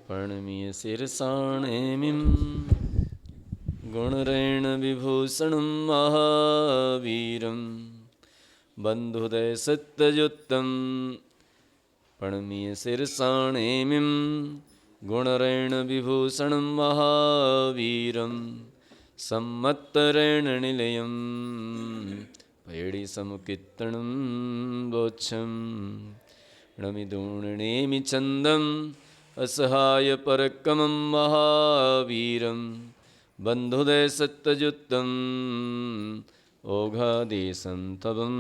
प्रणमीय शिरसाणेमिं गुणरेण विभूषणं महावीरं बन्धुदय सत्ययुक्तं प्रणमीय शिरसाणेमिं गुणरेण विभूषणं महावीरं सम्मत्तरेण निलयं पैडिसमुकीर्तनं वोच्छं नमिदूर्णेमि चन्दम् असहाय परक्रमं महावीरं बन्धुदय सत्ययुक्तं ओघादेशं तवं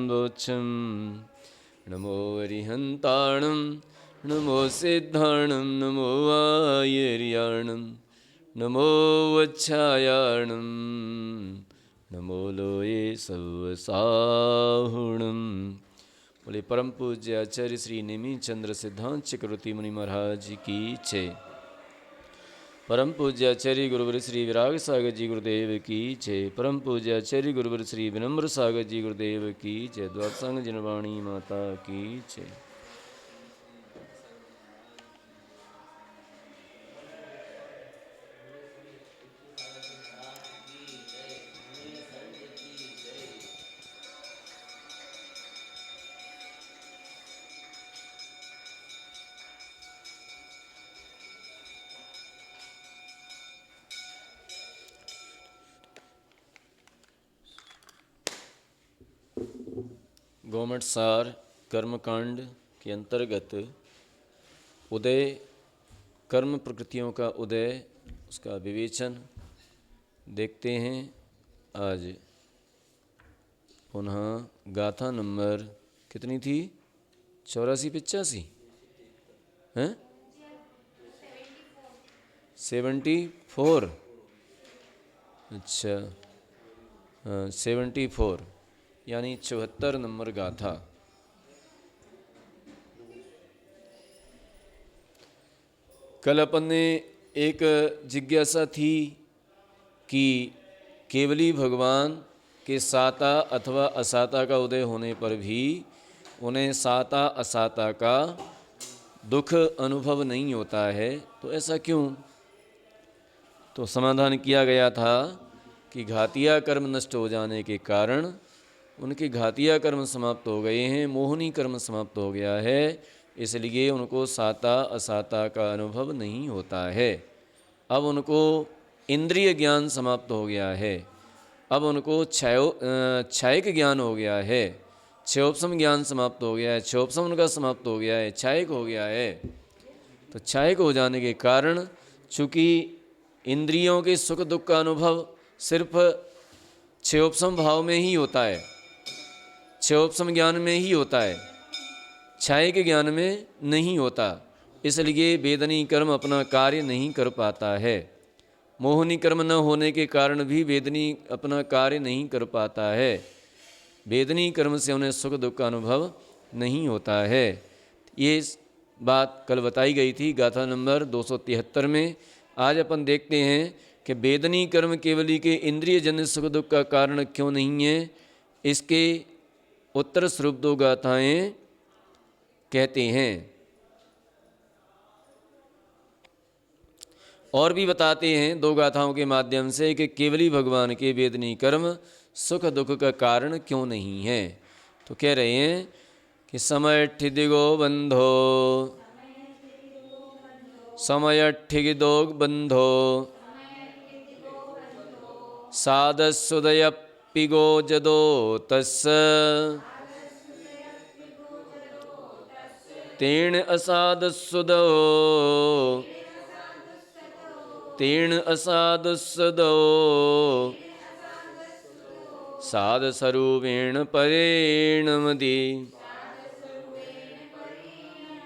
वोच्छं नमो अरिहन्ताणं नमो सिद्धाणं नमो आयर्याणं नमो वच्छायाणं नमो लोये सवसाहुणं। बोले परम पूज्य आचार्य श्री नेमी चंद्र सिद्धांत चक्रवर्ती मुनि महाराज की जय। परम पूज्य आचार्य गुरुवर श्री विराग सागर जी गुरुदेव की जय। परम पूज्य आचार्य गुरुवर श्री विनम्र सागर जी गुरुदेव की जय। द्वादशांग जनवाणी माता की जय। गौमठ सार कर्मकांड के अंतर्गत उदय कर्म प्रकृतियों का उदय उसका विवेचन देखते हैं। आज पुनः गाथा नंबर कितनी थी? 84-85 हैं? 74। अच्छा, 74 यानी 74 नंबर गाथा। कल अपन ने एक जिज्ञासा थी कि केवली भगवान के साता अथवा असाता का उदय होने पर भी उन्हें साता असाता का दुख अनुभव नहीं होता है, तो ऐसा क्यों? तो समाधान किया गया था कि घातिया कर्म नष्ट हो जाने के कारण उनके घातिया कर्म समाप्त हो गए हैं, मोहनी कर्म समाप्त हो गया है, इसलिए उनको साता असाता का अनुभव नहीं होता है। अब उनको इंद्रिय ज्ञान समाप्त हो गया है, अब उनको क्षयिक ज्ञान हो गया है, क्षयोपशम ज्ञान समाप्त हो गया है, क्षयोपशम उनका समाप्त हो गया है, क्षयिक हो गया है। तो क्षयिक हो जाने के कारण चूँकि इंद्रियों के सुख दुख का अनुभव सिर्फ क्षयोपशम भाव में ही होता है, क्षयोपशम ज्ञान में ही होता है, क्षयिक ज्ञान में नहीं होता, इसलिए वेदनी कर्म अपना कार्य नहीं कर पाता है। मोहनी कर्म न होने के कारण भी वेदनी अपना कार्य नहीं कर पाता है। वेदनी कर्म से उन्हें सुख दुख का अनुभव नहीं होता है। ये बात कल बताई गई थी गाथा नंबर 273 में। आज अपन देखते हैं कि वेदनी कर्म केवली के इंद्रिय जन्य सुख दुख का कारण क्यों नहीं है। इसके उत्तर स्वरूप दो गाथाएं कहते हैं और भी बताते हैं दो गाथाओं के माध्यम से कि केवली भगवान के वेदनी कर्म सुख दुख का कारण क्यों नहीं है। तो कह रहे हैं कि समय ठिदिगो बंधो, समय ठिगिदोग बंधो, साधसुदय पिगो जदो तस् तेण असाधुसुदो, तेण असाधुसुदो साधस्वरूपेण परेणमदि,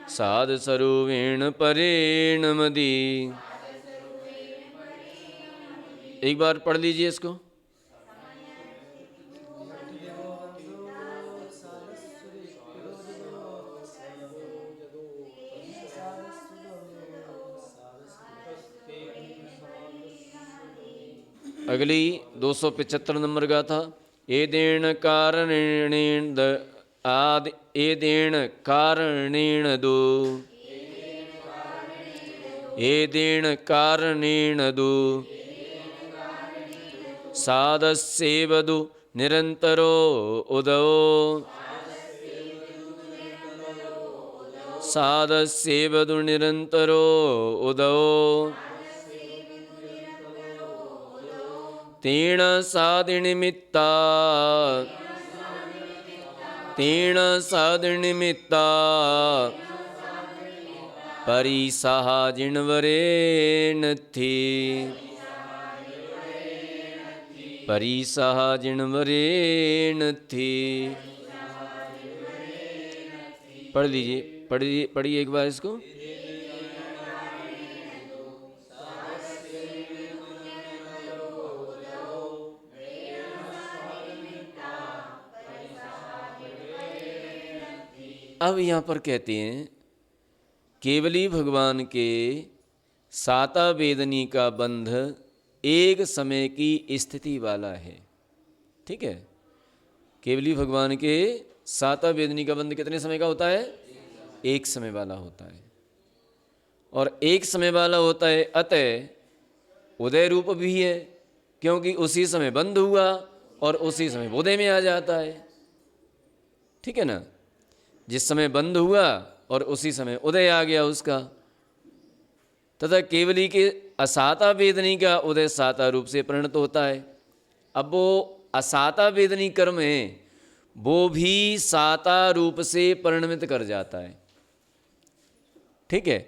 साधस्वरूपेण परेणमदि। एक बार पढ़ लीजिए इसको। अगली 275 नंबर गाथा। एदेण कारणेन एदेण कारणेन दो, एदेन कारणेन दु साधस्येवदु निरंतरो उदो साधस्येवदु निरंतरो उदो तेन साधिनिमित्ता परिसहाजिणवरेण थी परिसहाजिणवरेण थी। पढ़ लीजिए, पढ़िए एक बार इसको। अब यहाँ पर कहते हैं केवली भगवान के साता वेदनी का बंध एक समय की स्थिति वाला है। ठीक है, केवली भगवान के साता वेदनी का बंध कितने समय का होता है? एक समय वाला होता है। और एक समय वाला होता है, अतः उदय रूप भी है, क्योंकि उसी समय बंध हुआ और उसी समय उदय में आ जाता है। ठीक है ना, जिस समय बंध हुआ और उसी समय उदय आ गया उसका। तथा केवली के असाता वेदनी का उदय साता रूप से परिणत होता है। अब वो असाता वेदनी कर्म है, वो भी साता रूप से परिणमित कर जाता है। ठीक है,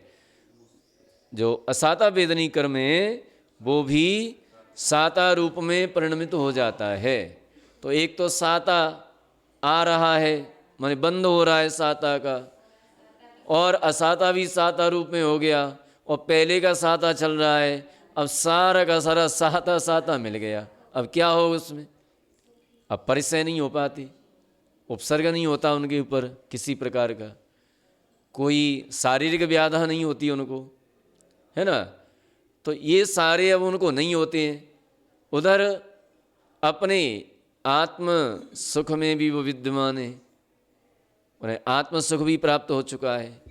जो असाता वेदनी कर्म है वो भी साता रूप में परिणमित हो जाता है। तो एक तो साता आ रहा है, माने बंद हो रहा है साता का, और असाता भी साता रूप में हो गया, और पहले का साता चल रहा है। अब सारा का सारा साता साता मिल गया। अब क्या हो उसमें? अब परिचय नहीं हो पाती, उपसर्ग नहीं होता उनके ऊपर किसी प्रकार का, कोई शारीरिक व्याधा नहीं होती उनको, है ना। तो ये सारे अब उनको नहीं होते हैं। उधर अपने आत्म सुख में भी वो विद्यमान है, उन्हें आत्म सुख भी प्राप्त हो चुका है।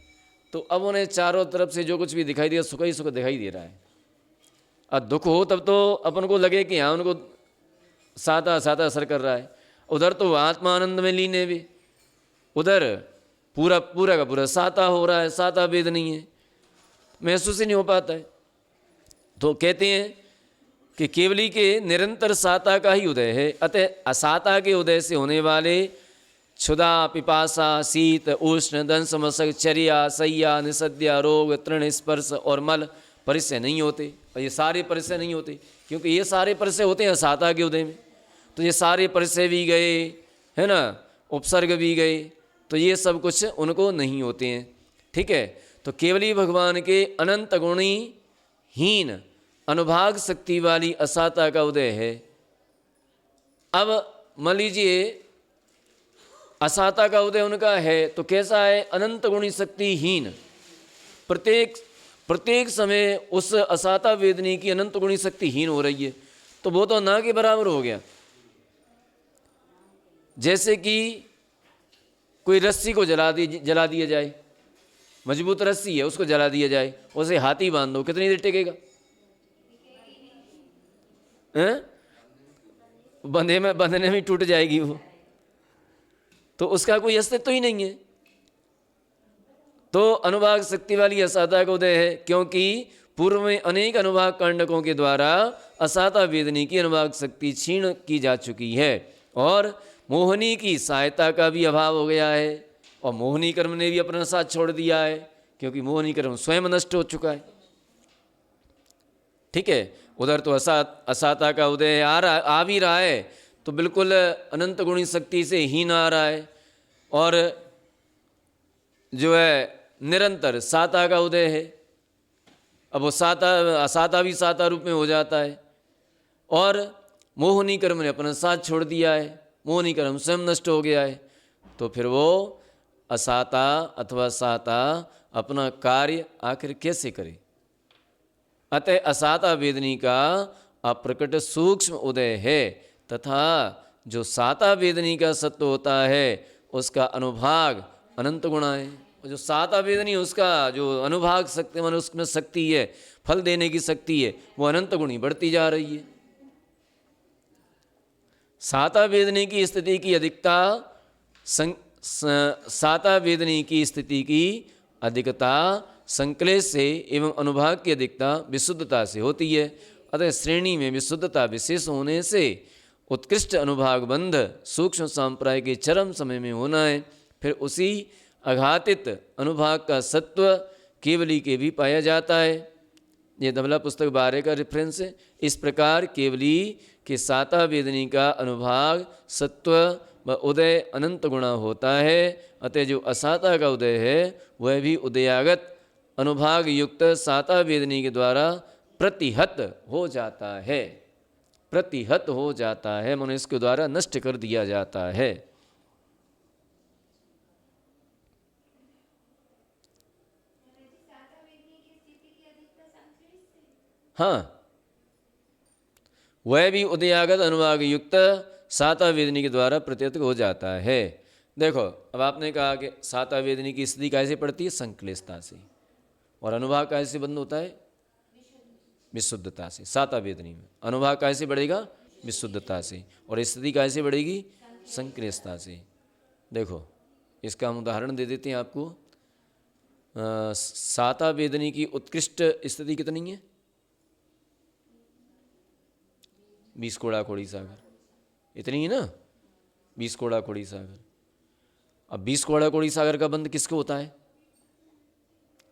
तो अब उन्हें चारों तरफ से जो कुछ भी दिखाई दिया सुख ही सुख दिखाई दे रहा है। अब दुख हो तब तो अपन को लगे कि हाँ उनको साता साता असर कर रहा है। उधर तो आत्मा आनंद में लीन है भी, उधर पूरा पूरा का पूरा साता हो रहा है, साता वेद नहीं है, महसूस ही नहीं हो पाता है। तो कहते हैं कि केवली के निरंतर साता का ही उदय है, अतः असाता के उदय से होने वाले क्षुधा, पिपासा, शीत, उष्ण, दंश, मशक, चर्या, सैया, निषद्या, रोग, तृण, स्पर्श और मल परिचय नहीं होते। और ये सारे परिचय नहीं होते क्योंकि ये सारे परिचय होते हैं असाता के उदय में। तो ये सारे परिचय भी गए, है ना, उपसर्ग भी गए, तो ये सब कुछ उनको नहीं होते हैं। ठीक है, तो केवली भगवान के अनंत गुणी हीन अनुभाग शक्ति वाली असाता का उदय है। अब मान लीजिए असाता का उदय उनका है तो कैसा है? अनंत गुणी शक्तिहीन। प्रत्येक समय उस असाता वेदनी की अनंत गुणी शक्तिहीन हो रही है, तो वो तो ना के बराबर हो गया। जैसे कि कोई रस्सी को जला दिया जाए, मजबूत रस्सी है, उसको जला दिया जाए, उसे हाथी बांध दो, कितनी देर टिकेगा? बंधने में टूट जाएगी वो, तो उसका कोई अस्तित्व ही नहीं है। तो अनुभाग शक्ति वाली असाता का उदय है, क्योंकि पूर्व में अनेक अनुभाग कांडकों के द्वारा असाता वेदनी की अनुभाग शक्ति क्षीण की जा चुकी है, और मोहनी की सहायता का भी अभाव हो गया है, और मोहनी कर्म ने भी अपना साथ छोड़ दिया है, क्योंकि मोहनी कर्म स्वयं नष्ट हो चुका है। ठीक है, उधर तो असाता का उदय आ भी रहा है, तो बिल्कुल अनंत गुणी शक्ति से हीन आ रहा है, और जो है निरंतर साता का उदय है। अब वो असाता भी साता रूप में हो जाता है, और मोहनी कर्म ने अपना साथ छोड़ दिया है, मोहनी कर्म स्वयं नष्ट हो गया है। तो फिर वो असाता अथवा साता अपना कार्य आखिर कैसे करे? अतः असाता वेदनी का अप्रकट सूक्ष्म उदय है, तथा जो साता वेदनी का सत्व होता है उसका अनुभाग अनंत गुणा है। जो साता वेदनी उसका जो अनुभाग शक्ति मन उसमें शक्ति है, फल देने की शक्ति है, वो अनंत गुणी बढ़ती जा रही है। साता वेदनी की स्थिति की अधिकता साता वेदनी की स्थिति की अधिकता संक्लेश से एवं अनुभाग की अधिकता विशुद्धता से होती है। अतः श्रेणी में विशुद्धता विशेष होने से उत्कृष्ट अनुभाग बंध सूक्ष्म संप्राय के चरम समय में होना है। फिर उसी अघातित अनुभाग का सत्व केवली के भी पाया जाता है। ये धवला पुस्तक 12 का रेफरेंस है। इस प्रकार केवली के साता वेदनी का अनुभाग सत्व व उदय अनंत गुणा होता है। अतः जो असाता का उदय है वह भी उदयागत अनुभाग युक्त साता वेदनी के द्वारा प्रतिहत हो जाता है, प्रतिहत हो जाता है, मन इसके द्वारा नष्ट कर दिया जाता है। हाँ, वह भी उदयागत अनुभाग युक्त साता वेदनी के द्वारा प्रतिहत हो जाता है। देखो, अब आपने कहा कि साता वेदनी की स्थिति कैसे पड़ती है? संक्लेशता से। और अनुभाग कैसे बंद होता है? विशुद्धता से। साता वेदनी में अनुभाग कैसे बढ़ेगा? विशुद्धता से। और स्थिति कैसे बढ़ेगी? संक्लेशता से। देखो, इसका हम उदाहरण दे देते हैं आपको। साता वेदनी की उत्कृष्ट स्थिति कितनी है? 20 कोड़ा कोड़ी सागर, इतनी ही ना? 20 कोड़ा कोड़ी सागर। अब 20 कोड़ा कोड़ी सागर का बंध किसको होता है?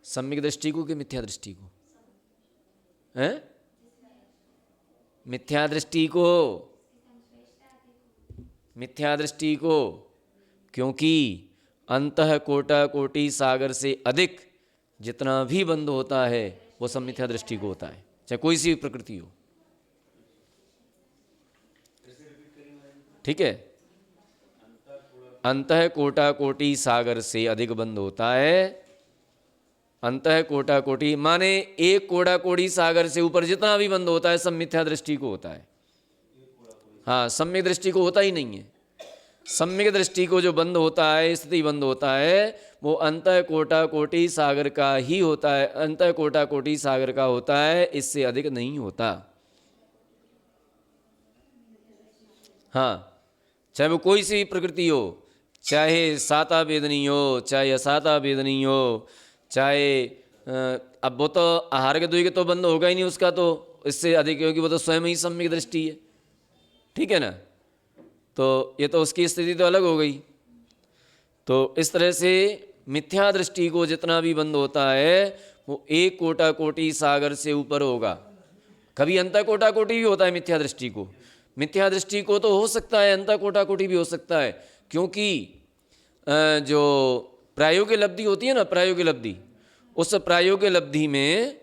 सम्यक दृष्टि को कि मिथ्या दृष्टि को? हैं? मिथ्या दृष्टि को, मिथ्या दृष्टि को। क्योंकि अंतः कोटा कोटि सागर से अधिक जितना भी बंध होता है वो सब मिथ्या दृष्टि को होता है, चाहे कोई सी प्रकृति हो। ठीक है? अंतः कोटा कोटि सागर से अधिक बंध होता है। अंतः कोटा कोटि माने एक कोड़ा कोड़ी सागर से ऊपर जितना भी बंध होता है सब मिथ्या दृष्टि को होता है। हाँ, सम्यक दृष्टि को होता ही नहीं है। सम्यक दृष्टि को जो बंध होता है, स्थिति बंध होता है, वो अंतः कोटा कोटि सागर का ही होता है। अंतः कोटा कोटि सागर का होता है, इससे अधिक नहीं होता। हाँ, चाहे वो कोई सी प्रकृति हो, चाहे साता वेदनी हो, चाहे असाता वेदनी हो, चाहे अब वो तो आहार के दुई के तो बंद होगा ही नहीं उसका, तो इससे अधिक क्योंकि वो तो स्वयं ही सम्यक दृष्टि है। ठीक है ना? तो ये तो उसकी स्थिति तो अलग हो गई। तो इस तरह से मिथ्या दृष्टि को जितना भी बंद होता है वो एक कोटा कोटि सागर से ऊपर होगा। कभी अंतः कोटा कोटि भी होता है मिथ्या दृष्टि को। मिथ्या दृष्टि को तो हो सकता है, अंतः कोटा कोटि भी हो सकता है। क्योंकि जो प्रायोगिक लब्धि होती है ना, प्रायोगिक लब्धि, उस प्रायोगिक लब्धि में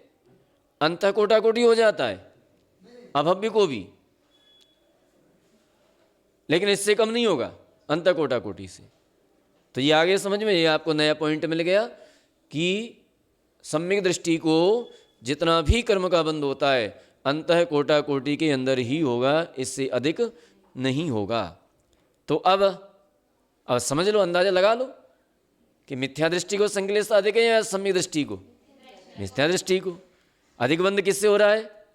अंतः कोटा कोटि हो जाता है, अभव्य को भी, लेकिन इससे कम नहीं होगा अंतः कोटा कोटि से। तो ये आगे समझ में, ये आपको नया पॉइंट मिल गया कि सम्यक दृष्टि को जितना भी कर्म का बंध होता है अंतः कोटा कोटि के अंदर ही होगा, इससे अधिक नहीं होगा। तो अब समझ लो, अंदाजा लगा लो कि मिथ्या दृष्टि को संक्लेशता अधिक है या सम्यक दृष्टि को? मिथ्या दृष्टि को। अधिक बंध किससे हो रहा है?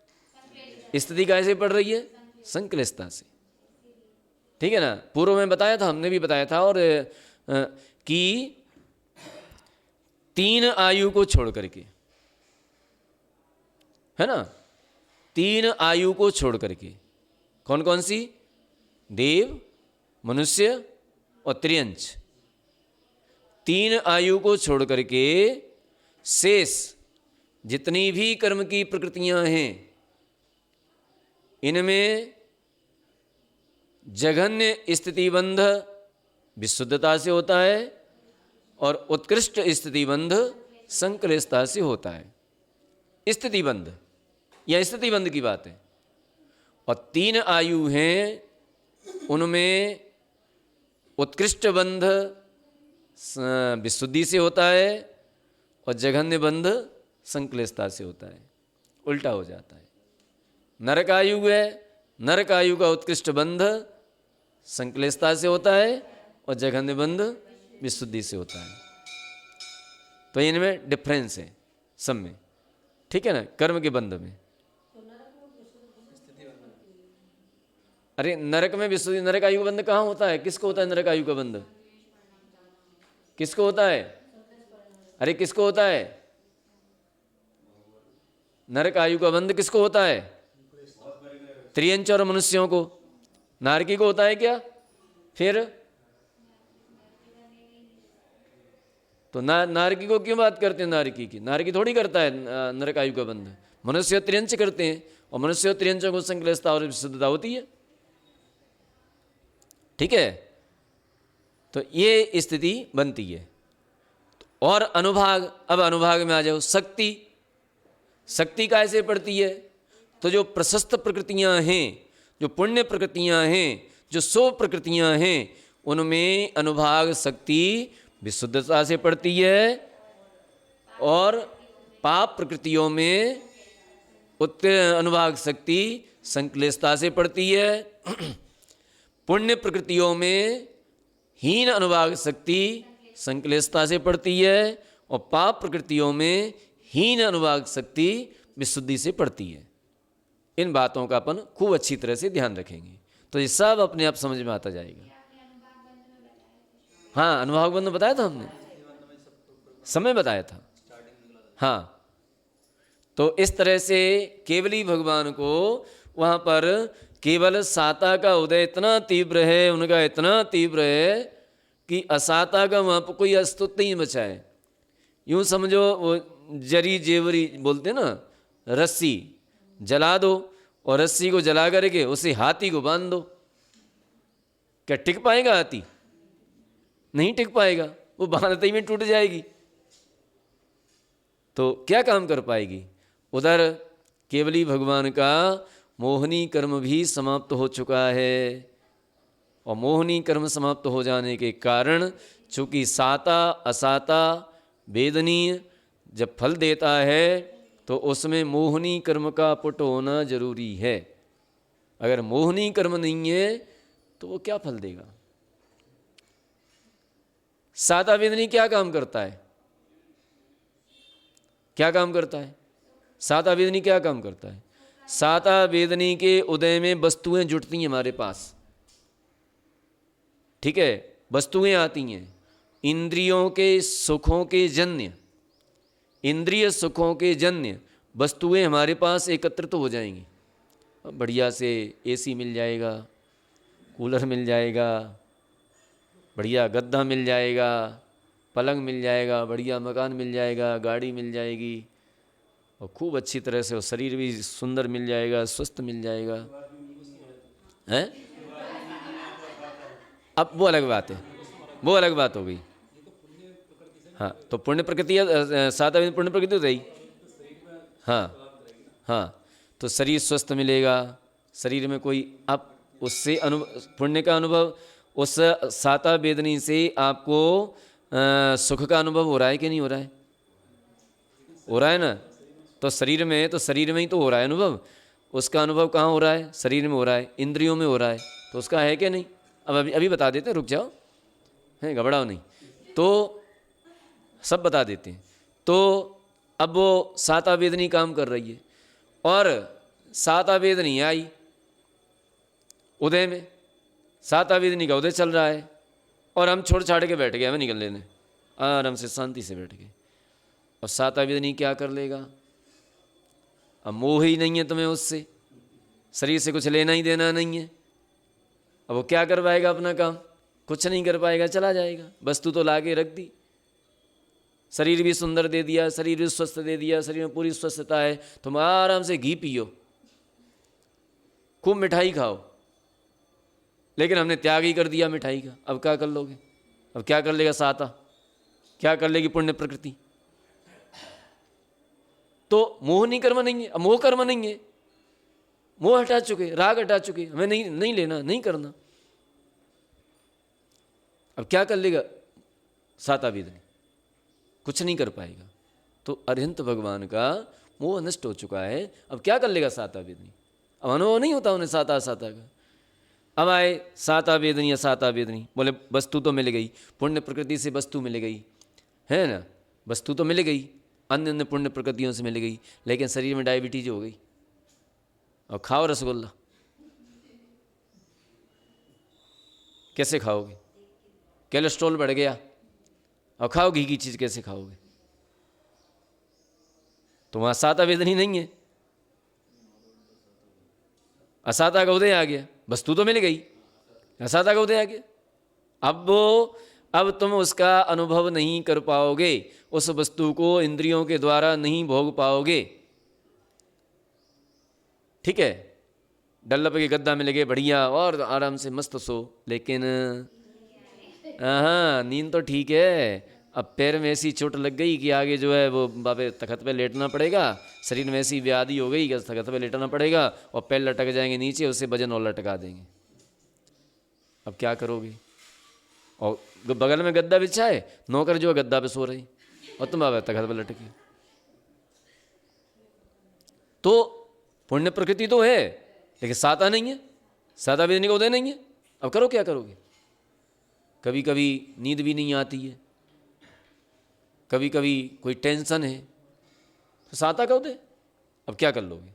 स्थिति कैसे पड़ रही है? संक्लेशता से। ठीक है ना? पूर्व में बताया था, हमने भी बताया था, और कि 3 आयु को छोड़ करके, है ना, 3 आयु को छोड़ करके, कौन कौन सी? देव, मनुष्य और त्रियंच। 3 आयु को छोड़ करके शेष जितनी भी कर्म की प्रकृतियां हैं, इनमें जघन्य स्थिति बंध विशुद्धता से होता है और उत्कृष्ट स्थिति बंध संक्लेशता से होता है। स्थिति बंध या स्थिति बंध की बात है। और 3 आयु हैं, उनमें उत्कृष्ट बंध विशुद्धि से होता है और जघन्य बंध संक्लेशता से होता है। उल्टा हो जाता है। नरक आयु है, नरक आयु का उत्कृष्ट बंध संक्लेशता से होता है और जघन्य बंध विशुद्धि से होता है। तो इनमें डिफरेंस है सब में, ठीक है ना, कर्म के बंध में। अरे नरक में विशुद्धि, नरक आयु का बंध कहाँ होता है? किसको होता है नरक आयु का बंध? किसको होता है? अरे किसको होता है नरक आयु का बंध? किसको होता है? त्रियंच और मनुष्यों को। नारकी को होता है क्या? फिर तो नारकी को क्यों बात करते हैं? नारकी की, नारकी थोड़ी करता है नरक आयु का बंध। मनुष्य और त्रियंच करते हैं, और मनुष्य और त्रियंचों को संक्लेशता और विशुद्धता होती है, ठीक है। तो ये स्थिति बनती है। और अनुभाग, अब अनुभाग में आ जाओ। शक्ति, शक्ति कैसे पड़ती है? तो जो प्रशस्त प्रकृतियां हैं, जो पुण्य प्रकृतियां हैं, जो शुभ प्रकृतियां हैं, उनमें अनुभाग शक्ति विशुद्धता से पड़ती है, और पाप प्रकृतियों में अनुभाग शक्ति संक्लेशता से पड़ती है। पुण्य प्रकृतियों में हीन अनुभाग शक्ति संक्लेशता से पड़ती है, और पाप प्रकृतियों में हीन अनुभाग शक्ति विशुद्धि से पड़ती है। इन बातों का अपन खूब अच्छी तरह से ध्यान रखेंगे तो ये सब अपने आप समझ में आता जाएगा। हाँ, अनुभाग बंध बताया था हमने, समय बताया था। हाँ, तो इस तरह से केवली भगवान को वहाँ पर केवल साता का उदय इतना तीव्र है, उनका इतना तीव्र है कि असाता का वहाँ पर कोई अस्तित्व नहीं बचा है। यूँ समझो, वो जरी जेवरी बोलते ना, रस्सी जला दो और रस्सी को जला करके उसे हाथी को बांध दो, क्या टिक पाएगा हाथी? नहीं टिक पाएगा, वो बांधते ही में टूट जाएगी। तो क्या काम कर पाएगी? उधर केवली भगवान का मोहनी कर्म भी समाप्त हो चुका है, और मोहनी कर्म समाप्त हो जाने के कारण चूँकि साता असाता वेदनीय जब फल देता है तो उसमें मोहनी कर्म का पुट होना जरूरी है। अगर मोहनी कर्म नहीं है तो वो क्या फल देगा? साता वेदनी क्या काम करता है? क्या काम करता है? साता वेदनी क्या काम करता है? साता वेदनी के उदय में वस्तुएं जुटती हैं हमारे पास, ठीक है, वस्तुएं आती हैं, इंद्रियों के सुखों के जन्य, इंद्रिय सुखों के जन्य वस्तुएं हमारे पास एकत्रित हो जाएंगी। बढ़िया से एसी मिल जाएगा, कूलर मिल जाएगा, बढ़िया गद्दा मिल जाएगा, पलंग मिल जाएगा, बढ़िया मकान मिल जाएगा, गाड़ी मिल जाएगी, और खूब अच्छी तरह से शरीर भी सुंदर मिल जाएगा, स्वस्थ मिल जाएगा, हैं? अब वो अलग बात है, वो अलग बात हो गई। हाँ, तो पुण्य प्रकृति साता पुण्य प्रकृति हो गई। हाँ हाँ, तो शरीर स्वस्थ मिलेगा, शरीर में कोई, आप उससे पुण्य का अनुभव, उस साता वेदनी से आपको सुख का अनुभव हो रहा है कि नहीं हो रहा है? हो रहा है ना। तो शरीर में, तो शरीर में ही तो हो रहा है अनुभव। उसका अनुभव कहाँ हो रहा है? शरीर में हो रहा है, इंद्रियों में हो रहा है, तो उसका है कि नहीं? अब अभी अभी बता देते हैं, रुक जाओ, हैं, घबराओ नहीं, तो सब बता देते हैं। तो अब वो साता वेदनी काम कर रही है, और साता वेदनी आई उदय में, साता वेदनी का उदय चल रहा है, और हम छोड़ छाड़ के बैठ गए, हमें निकल लेने, आराम से शांति से बैठ गए। और साता वेदनी क्या कर लेगा? अब मोह ही नहीं है तुम्हें उससे, शरीर से कुछ लेना ही देना नहीं है, अब वो क्या कर पाएगा अपना काम? कुछ नहीं कर पाएगा, चला जाएगा। वस्तु तो ला के रख दी, शरीर भी सुंदर दे दिया, शरीर भी स्वस्थ दे दिया, शरीर में पूरी स्वस्थता है, तुम आराम से घी पियो, खूब मिठाई खाओ, लेकिन हमने त्याग ही कर दिया मिठाई का। अब क्या कर लोगे? अब क्या कर लेगा साता? क्या कर लेगी पुण्य प्रकृति? तो मोहनी कर्म नहीं है, अब मोह कर्म नहीं है, मोह हटा चुके, राग हटा चुके, हमें नहीं लेना, नहीं करना। अब क्या कर लेगा साता वेदनी? कुछ नहीं कर पाएगा। तो अरिहंत भगवान का मोह नष्ट हो चुका है, अब क्या कर लेगा साता वेदनी? अब अनुभव नहीं होता उन्हें साता असाता का। अब आए साता वेदनी असाता वेदनी, बोले वस्तु तो मिल गई, पुण्य प्रकृति से वस्तु मिल गई है ना, वस्तु तो मिल गई, अन्य अन्य पुण्य प्रकृतियों से मिल गई, लेकिन शरीर में डायबिटीज हो गई और खाओ रसगुल्ला, कैसे खाओगे? कोलेस्ट्रॉल बढ़ गया और खाओ घी की चीज़, कैसे खाओगे? तो वहाँ साता वेदनी नहीं है, असाता का उदय आ गया, वस्तु तो मिल गई, असाता का उदय आ गया। अब तुम उसका अनुभव नहीं कर पाओगे, उस वस्तु को इंद्रियों के द्वारा नहीं भोग पाओगे। ठीक है, डल्लप के गद्दा में लगे बढ़िया और आराम से मस्त सो, लेकिन हाँ नींद तो ठीक है, अब पैर में ऐसी चोट लग गई कि आगे जो है वो बाबे तखत पे लेटना पड़ेगा, शरीर में ऐसी व्याधि हो गई कि तखत पे लेटना पड़ेगा और पैर लटक जाएंगे नीचे, उससे वजन और लटका देंगे। अब क्या करोगे? और बगल में गद्दा बिछा है, नौकर जो गद्दा पे सो रही और तुम बाबा तखत पे लटके। तो पुण्य प्रकृति तो है, लेकिन साता नहीं है, साता वेदनी का उदय नहीं है। अब करो क्या करोगे? कभी कभी नींद भी नहीं आती है, कभी कभी कोई टेंशन है, तो साता का उदय, अब क्या कर लोगे?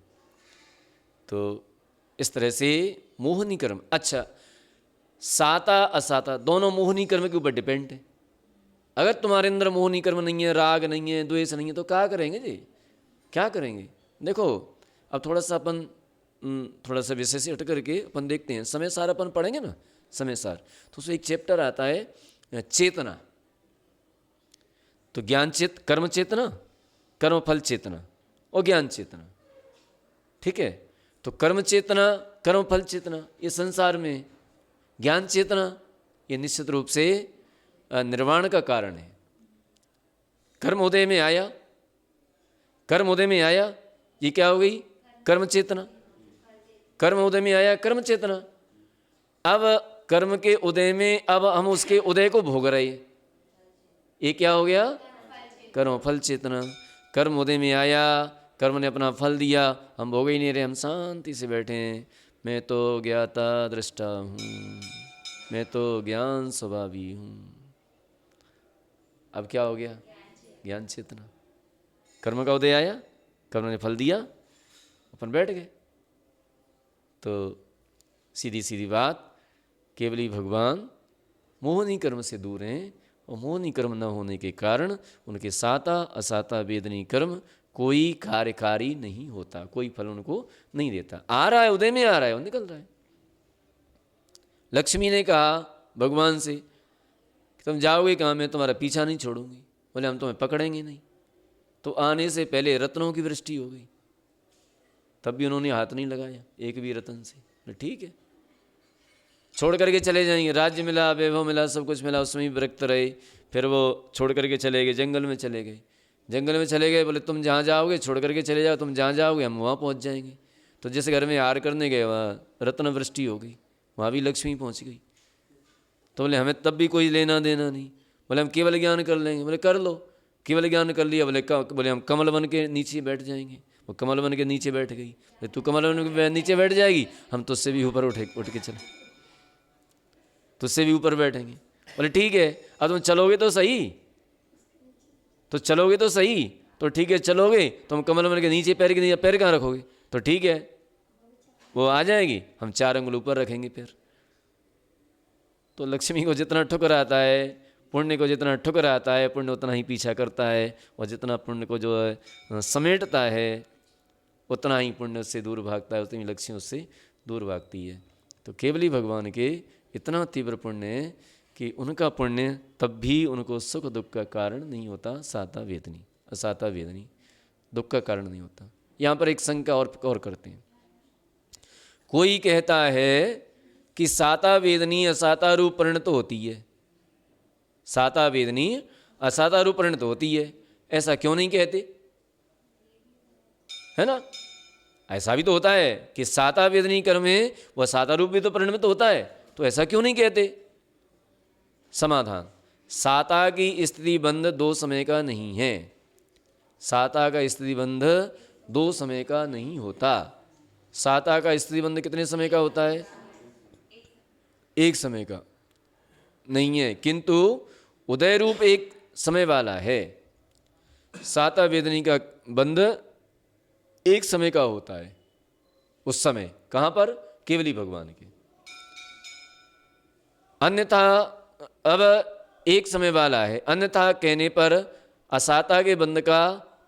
तो इस तरह से मोहनी कर्म। अच्छा, साता असाता दोनों मोहनी कर्म के ऊपर डिपेंड है। अगर तुम्हारे अंदर मोहनी कर्म नहीं है, राग नहीं है, द्वेष नहीं है, तो क्या करेंगे जी? क्या करेंगे? देखो, अब थोड़ा सा अपन थोड़ा सा विषय से हट करके अपन देखते हैं, समय सार अपन पढ़ेंगे ना, समय सार, तो उसमें एक चैप्टर आता है चेतना। तो ज्ञान कर्म चेतना, कर्म फल चेतना और ज्ञान चेतना। ठीक है, तो कर्म चेतना, कर्म फल चेतना ये संसार में, ज्ञान चेतना ये निश्चित रूप से निर्वाण का कारण है। कर्म उदय में आया, कर्म उदय में आया, ये क्या हो गई? कर्म चेतना। कर्म उदय में आया कर्म चेतना। अब कर्म के उदय में अब हम उसके उदय को भोग रहे, ये क्या हो गया? कर्म फल चेतना। कर्म उदय में आया, कर्म ने अपना फल दिया, हम भोग ही नहीं रहे, हम शांति से बैठे हैं। मैं तो ज्ञाता दृष्टा हूँ, मैं तो ज्ञान स्वभावी हूँ। अब क्या हो गया? ज्ञान चेतना। कर्म का उदय आया, कर्म ने फल दिया, अपन बैठ गए। तो सीधी सीधी बात, केवली भगवान मोहनी कर्म से दूर हैं, और मोहनी कर्म न होने के कारण उनके साता असाता वेदनी कर्म कोई कार्यकारी नहीं होता, कोई फल उनको नहीं देता। आ रहा है उदय में, आ रहा है और निकल रहा है। लक्ष्मी ने कहा भगवान से, तुम जाओगे कहाँ, मैं तुम्हारा पीछा नहीं छोड़ूंगी। बोले हम तुम्हें पकड़ेंगे नहीं। तो आने से पहले रत्नों की वृष्टि हो गई, तब भी उन्होंने हाथ नहीं लगाया एक भी रत्न से। ठीक है, छोड़ करके चले जाएंगे, राज्य मिला, वैभव मिला, सब कुछ मिला, उसमें भी विरक्त रहे। फिर वो छोड़ करके चले गए, जंगल में चले गए। जंगल में चले गए, बोले तुम जहाँ जाओगे छोड़ करके चले जाओ, तुम जहाँ जाओगे हम वहाँ पहुँच जाएंगे। तो जिस घर में हार करने गए वहाँ रत्न वृष्टि हो गई, वहाँ भी लक्ष्मी पहुँच गई। तो बोले हमें तब भी कोई लेना देना नहीं। बोले हम केवल ज्ञान कर लेंगे। बोले कर लो, केवल ज्ञान कर लिया। बोले हम कमल वन के नीचे बैठ जाएंगे। वो कमल वन के नीचे बैठ गई। बोले तू कमल वन के नीचे बैठ जाएगी, हम तुझसे भी ऊपर उठ के चले, तुझसे भी ऊपर बैठेंगे। बोले ठीक है, अब तुम चलोगे तो सही, तो चलोगे तो सही, तो ठीक है चलोगे, तुम कमल वन के नीचे पैर के नीचे पैर कहाँ रखोगे? तो ठीक है, वो आ जाएगी, हम 4 अंगुल ऊपर रखेंगे पैर। तो लक्ष्मी को जितना ठुकर आता है, पुण्य को जितना ठुकर आता है, पुण्य उतना ही पीछा करता है, और जितना पुण्य को जो है समेटता है, उतना ही पुण्य उससे दूर भागता है, उतनी लक्ष्मी उससे दूर भागती है। तो केवली भगवान के इतना तीव्र पुण्य है कि उनका पुण्य तब भी उनको सुख दुख का कारण नहीं होता, साता वेदनी असाता वेदनी दुख का कारण नहीं होता। यहाँ पर एक शंका और करते हैं। कोई कहता है कि साता वेदनी असाता रूप परिणत होती है, साता वेदनी असाता रूप परिणत होती है, ऐसा क्यों नहीं कहते? है ना, ऐसा भी तो होता है कि साता वेदनी कर्म है, वह साता रूप भी तो परिणमित होता है, तो ऐसा क्यों नहीं कहते? समाधान, साता की स्थिति बंध 2 समय का नहीं है। साता का स्थिति बंध 2 समय का नहीं होता। साता का स्थिति बंध कितने समय का होता है? 1 समय का नहीं है, किंतु उदय रूप एक समय वाला है। साता वेदनी का बंध एक समय का होता है। उस समय कहाँ पर? केवली भगवान के। अन्यथा अब एक समय वाला है, अन्यथा कहने पर असाता के बंध का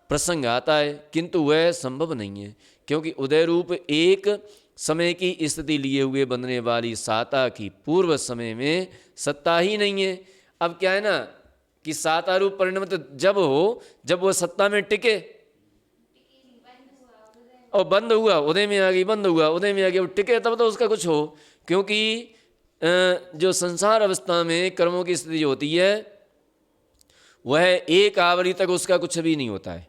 प्रसंग आता है, किंतु वह संभव नहीं है, क्योंकि उदय रूप एक समय की स्थिति लिए हुए बंधने वाली साता की पूर्व समय में सत्ता ही नहीं है। अब क्या है ना कि साता रूप परिणमित जब हो जब वह सत्ता में टिके, और बंद हुआ उदय में आ गई, बंद हुआ उदय में आ गई, टिके तब तो उसका कुछ हो। क्योंकि जो संसार अवस्था में कर्मों की स्थिति होती है वह एक आवधि तक उसका कुछ भी नहीं होता है।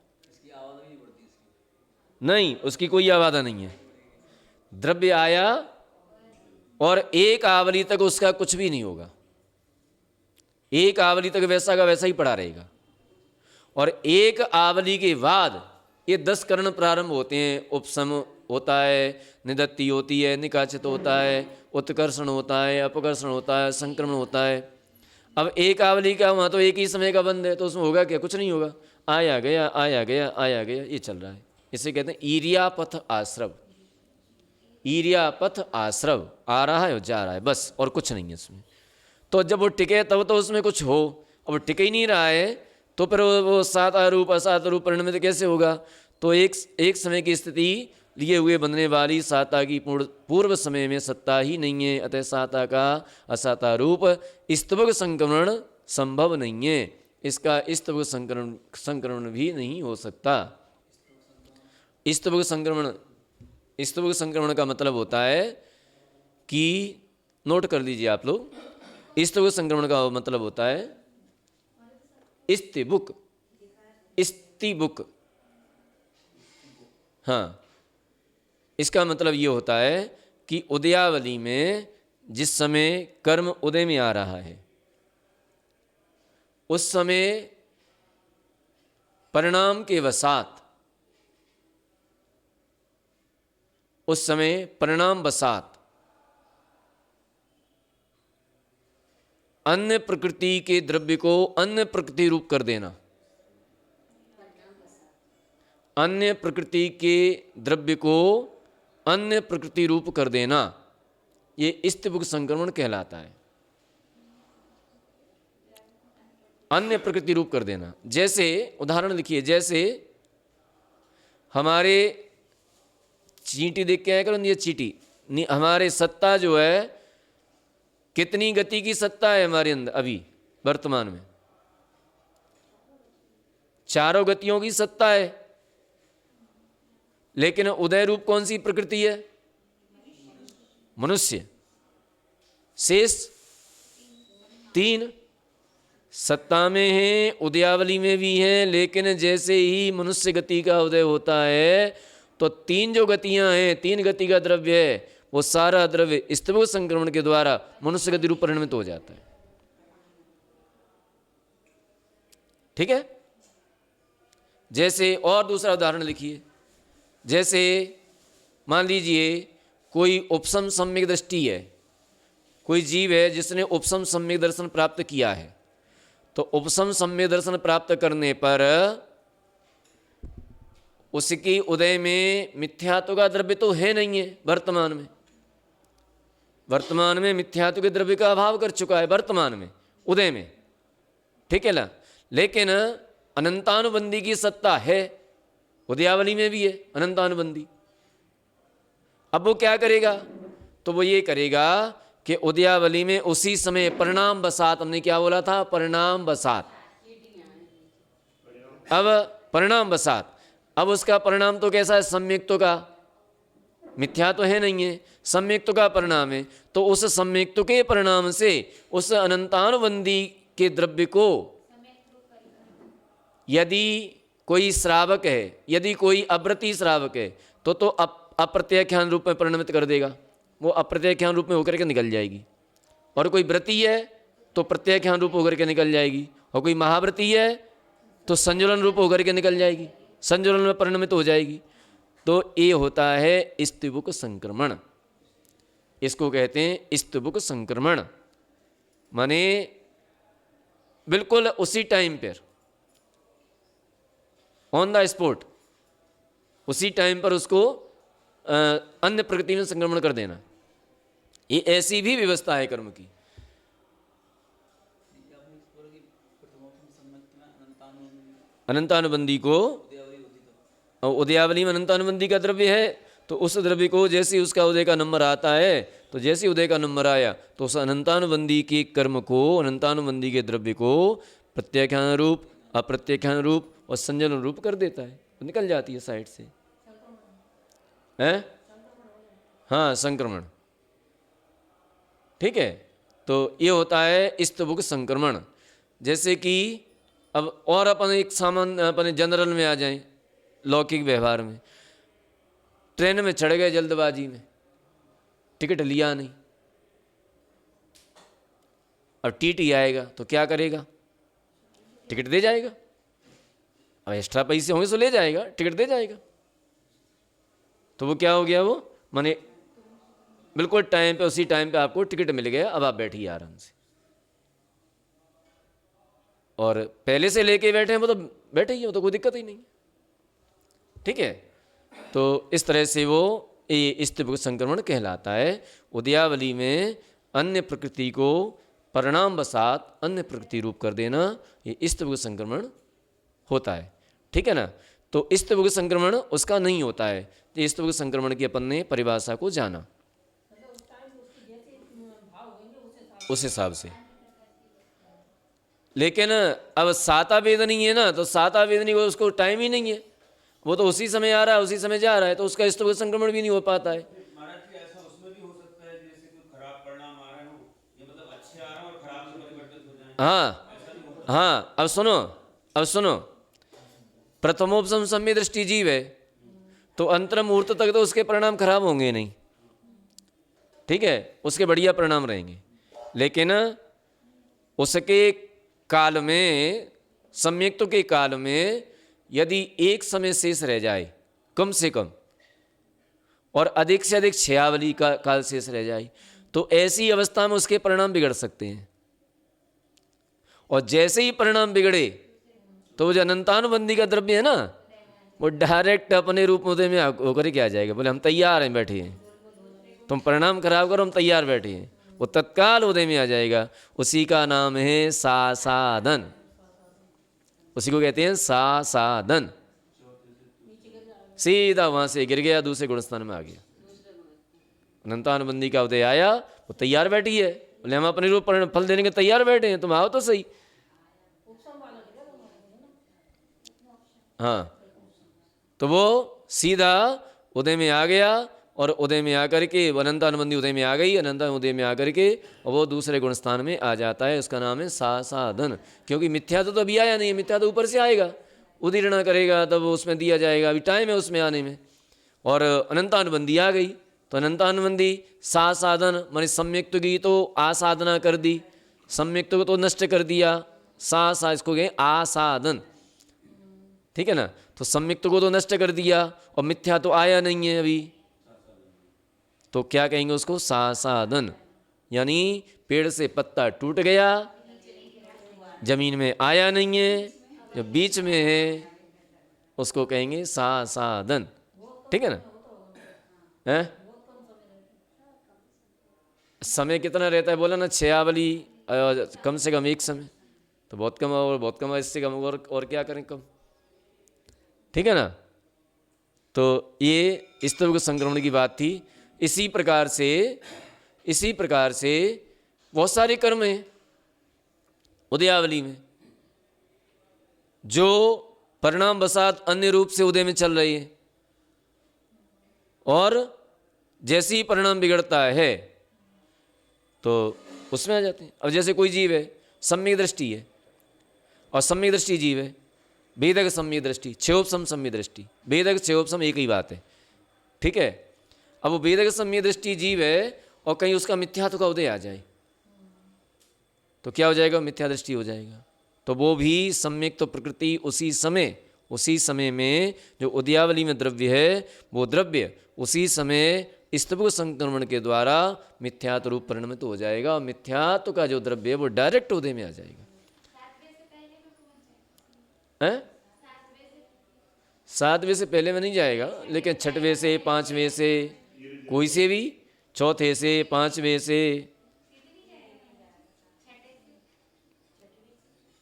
नहीं, उसकी कोई आवादा नहीं है। द्रव्य आया और एक आवली तक उसका कुछ भी नहीं होगा, एक आवली तक वैसा का वैसा ही पड़ा रहेगा। और एक आवली के बाद ये 10 करण प्रारंभ होते हैं। उपसम होता है, निदत्ति होती है, निकाचित होता है, उत्कर्षण होता है, अपकर्षण होता है, संक्रमण होता है। अब एक आवली का वहाँ तो एक ही समय का बंद है, तो उसमें होगा क्या? कुछ नहीं होगा। आया गया आया गया आया गया, ये चल रहा है। इसे कहते हैं ईर्यापथ आश्रव। ईर्यापथ आश्रव, आ रहा है और जा रहा है, बस, और कुछ नहीं है इसमें। तो जब वो टिके तब तो उसमें कुछ हो, अब टिक ही नहीं रहा है तो फिर वो सात रूप असात रूप परिणमित कैसे होगा? तो एक समय की स्थिति लिए हुए बनने वाली साता की पूर्व समय में सत्ता ही नहीं है, अतः साता का असाता रूप स्तवक संक्रमण संभव नहीं है। इसका स्तवक संक्रमण भी नहीं हो सकता। स्तवक संक्रमण का मतलब होता है कि, नोट कर लीजिए आप लोग, स्तवक संक्रमण का मतलब होता है स्तिबुक, स्तिबुक। हाँ, इसका मतलब ये होता है कि उदयावली में जिस समय कर्म उदय में आ रहा है उस समय परिणाम के वसात, उस समय परिणाम वसात अन्य प्रकृति के द्रव्य को अन्य प्रकृति रूप कर देना, अन्य प्रकृति के द्रव्य को अन्य प्रकृति रूप कर देना, ये स्तिबुक संक्रमण कहलाता है। अन्य प्रकृति रूप कर देना। जैसे उदाहरण लिखिए, जैसे हमारे चींटी देख के आया करो, ये चींटी, हमारे सत्ता जो है, कितनी गति की सत्ता है हमारे अंदर अभी वर्तमान में? चारों गतियों की सत्ता है, लेकिन उदय रूप कौन सी प्रकृति है? मनुष्य। शेष 3 सत्ता में है, उदयावली में भी है, लेकिन जैसे ही मनुष्य गति का उदय होता है तो 3 जो गतियां हैं, 3 गति का द्रव्य है, वो सारा द्रव्य स्तवक संक्रमण के द्वारा मनुष्य गति रूप परिणमित हो जाता है। ठीक है? जैसे और दूसरा उदाहरण लिखिए, जैसे मान लीजिए कोई उपसम सम्यक दृष्टि है, कोई जीव है जिसने उपसम सम्यक दर्शन प्राप्त किया है, तो उपसम सम्यक दर्शन प्राप्त करने पर उसकी उदय में मिथ्यात्व का द्रव्य तो है नहीं है वर्तमान में। वर्तमान में मिथ्यात्व के द्रव्य का अभाव कर चुका है वर्तमान में उदय में, ठीक है ना? लेकिन अनंतानुबंधी की सत्ता है, उदयावली में भी है अनंतानुबंधी। अब वो क्या करेगा? तो वो ये करेगा कि उदयावली में उसी समय परिणाम बसात, हमने क्या बोला था? परिणाम बसात। अब परिणाम बसात, अब उसका परिणाम तो कैसा है? सम्यक्त्व का, मिथ्या तो है नहीं है, सम्यक्त्व का परिणाम है। तो उस सम्यक्त्व के परिणाम से उस अनंतानुबंधी के द्रव्य को यदि कोई श्रावक है, यदि कोई अव्रती श्रावक है तो अप्रत्याख्यान रूप में परिणमित कर देगा, वो अप्रत्याख्यान रूप में होकर के निकल जाएगी। और कोई व्रती है तो प्रत्याख्यान रूप होकर के निकल जाएगी, और कोई महाव्रती है तो संजुलन रूप होकर के निकल जाएगी, संजुलन में परिणमित हो जाएगी। तो ये होता है स्तिबुक संक्रमण, इसको कहते हैं स्तिबुक संक्रमण। माने बिल्कुल उसी टाइम पर ऑन द स्पॉट, उसी टाइम पर उसको अन्य प्रकृति में संक्रमण कर देना। ये ऐसी भी व्यवस्था है कर्म की। अनंतानुबंधी को, उदयावली में अनंतानुबंधी का द्रव्य है, तो उस द्रव्य को जैसे ही उसका उदय का नंबर आता है, तो जैसे ही उदय का नंबर आया तो उस अनंतानुबंधी के कर्म को, अनंतानुबंधी के द्रव्य को प्रत्याख्यान रूप, अप्रत्याख्यान रूप और संजन रूप कर देता है, तो निकल जाती है साइड से। हैं? हाँ, संक्रमण। ठीक है, तो ये होता है स्तबुक संक्रमण। जैसे कि अब और अपन एक सामान्य, अपन जनरल में आ जाएं, लौकिक व्यवहार में, ट्रेन में चढ़ गए जल्दबाजी में, टिकट लिया नहीं, अब टीटी आएगा तो क्या करेगा? टिकट दे जाएगा। अब एक्स्ट्रा पैसे होंगे तो ले जाएगा, टिकट दे जाएगा। तो वो क्या हो गया? वो माने बिल्कुल टाइम पे, उसी टाइम पे आपको टिकट मिल गया, अब आप बैठिए आराम से। और पहले से लेके बैठे हैं वो तो बैठे ही, वो तो कोई दिक्कत ही नहीं। ठीक है, तो इस तरह से वो ये स्तबुक संक्रमण कहलाता है। उदयावली में अन्य प्रकृति को परिणाम वसात अन्य प्रकृति रूप कर देना, ये स्तबुक संक्रमण होता है। ठीक है ना? तो स्तबुक संक्रमण उसका नहीं होता है। तो स्तबुक संक्रमण की अपन ने परिभाषा को जाना उस हिसाब से। लेकिन अब साता वेदनी है ना, तो साता वेदनी को उसको टाइम ही नहीं है, वो तो उसी समय आ रहा है, उसी समय जा रहा है, तो उसका स्तबुक संक्रमण भी नहीं हो पाता है। महाराज जी, ऐसा उसमें भी हो सकता है जैसे कोई खराब परिणाम आ रहे हो, ये मतलब अच्छे आ रहे हो और खराब में परिवर्तित हो जाए। हाँ हाँ, अब सुनो, प्रथमोपसम सम्य दृष्टि जीव है, तो अंतरम मुहूर्त तक तो उसके परिणाम खराब होंगे नहीं। ठीक है, उसके बढ़िया परिणाम रहेंगे। लेकिन उसके काल में, सम्यक्तों के काल में यदि एक समय शेष रह जाए कम से कम, और अधिक से अधिक क्षयावली का काल शेष रह जाए, तो ऐसी अवस्था में उसके परिणाम बिगड़ सकते हैं। और जैसे ही परिणाम बिगड़े तो वो जो अनंतानुबंधी का द्रव्य है ना, वो डायरेक्ट अपने रूप उदय में होकर क्या जाएगा? बोले हम तैयार हैं, बैठे हैं, तुम परिणाम खराब करो, हम तैयार बैठे हैं। वो तत्काल उदय में आ जाएगा। उसी का नाम है सासादन। उसी को कहते हैं सासादन। सीधा वहां से गिर गया, दूसरे गुणस्थान में आ गया। अनंतानुबंधी का उदय आया, वो तैयार बैठी है, बोले हम अपने रूप फल देने के तैयार बैठे हैं, तुम आओ तो सही। हाँ, तो वो सीधा उदय में आ गया, और उदय में आकर के अनंतानुबंधी उदय में आ गई, अनंता उदय में आकर के और वो दूसरे गुणस्थान में आ जाता है। उसका नाम है सासादन। क्योंकि मिथ्या तो अभी आया नहीं है, मिथ्या तो ऊपर से आएगा, उदीर्ण करेगा तब उसमें दिया जाएगा, अभी टाइम है उसमें आने में। और अनंतानुबंधी आ गई, तो अनंतानुबंधी सासादन माने सम्यक्त की तो आसाधना कर दी, सम्यक्त को तो नष्ट कर दिया, सा इसको कहें आसादन। ठीक है ना? तो सम्यक्त को तो नष्ट कर दिया, और मिथ्या तो आया नहीं है अभी, तो क्या कहेंगे उसको? सासादन। यानी पेड़ से पत्ता टूट गया, जमीन में आया नहीं है, जो बीच में है उसको कहेंगे सासादन। ठीक है ना? है? समय कितना रहता है? बोला ना क्षयावली कम से कम एक समय, तो बहुत कम, और बहुत कम, इससे कम और क्या करें कम। ठीक है ना? तो ये स्तबुक संक्रमण की बात थी। इसी प्रकार से बहुत सारे कर्म हैं उदयावली में जो परिणाम वसात अन्य रूप से उदय में चल रही है, और जैसे ही परिणाम बिगड़ता है तो उसमें आ जाते हैं। अब जैसे कोई जीव है, सम्यक दृष्टि है, और सम्यक दृष्टि जीव है, भेदक सम्यक दृष्टि, क्षयोपसम सम्यक दृष्टि, भेदक क्षयोपसम एक ही बात है। ठीक है? अब वो भेदक सम्यक दृष्टि जीव है, और कहीं उसका मिथ्यात्व का उदय आ जाए तो क्या हो जाएगा? मिथ्या दृष्टि हो जाएगा। तो वो भी सम्यक तो प्रकृति उसी समय में जो उदयावली में द्रव्य है, वो द्रव्य उसी समय स्तबुक संक्रमण के द्वारा मिथ्यात्व रूप परिणमित हो जाएगा, और मिथ्यात्व का जो द्रव्य है वो डायरेक्ट उदय में आ जाएगा। हैं? 7वें से पहले में नहीं जाएगा, लेकिन 6वें से, 5वें से, कोई से भी, 4थे से, 5वें से,